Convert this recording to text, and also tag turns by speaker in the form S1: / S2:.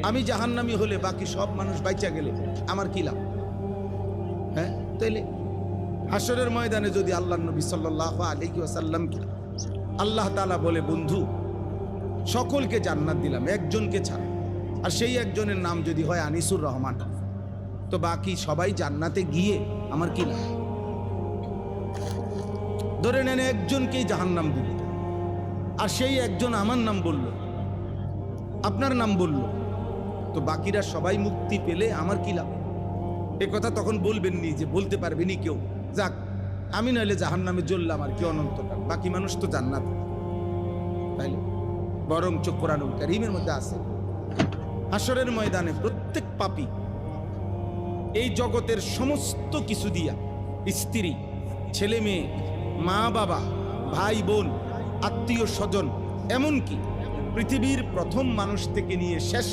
S1: আমি জাহান্নামী হলে বাকি সব মানুষ বাইচা গেলে আমার কি লাভ? হ্যাঁ, তাইলে হাসরের ময়দানে যদি আল্লাহর নবী সাল্লাল্লাহু আলাইহি ওয়াসাল্লামকে আল্লাহ তাআলা বলে, বন্ধু সকলকে জান্নাত দিলাম, একজনকে ছাড়া, আর সেই একজনের নাম যদি হয় আনিসুর রহমান, তো বাকি সবাই জান্নাতে গিয়ে আমার কি লাভ? ধরে নেন একজনকেই জাহান্নাম দিল, আর সেই একজন আমার নাম বলল, আপনার নাম বলল, তো বাকিরা সবাই মুক্তি পেলে আমার কি লাভ? এ কথা তখন বলবেননি, যে বলতে পারবেনি কেউ, যাক আমি নইলে জাহান্নামে জ্বললাম আর কি অনন্তকাল, বাকি মানুষ তো জান্নাত। তাইলে বরং কোরআনুল কারীমের মধ্যে আছে, হাসরের ময়দানে প্রত্যেক পাপী এই জগতের সমস্ত কিছু দিয়া, স্ত্রী, ছেলে মেয়ে, মা বাবা, ভাই বোন, আত্মীয় স্বজন, এমনকি পৃথিবীর প্রথম মানুষ থেকে নিয়ে শেষ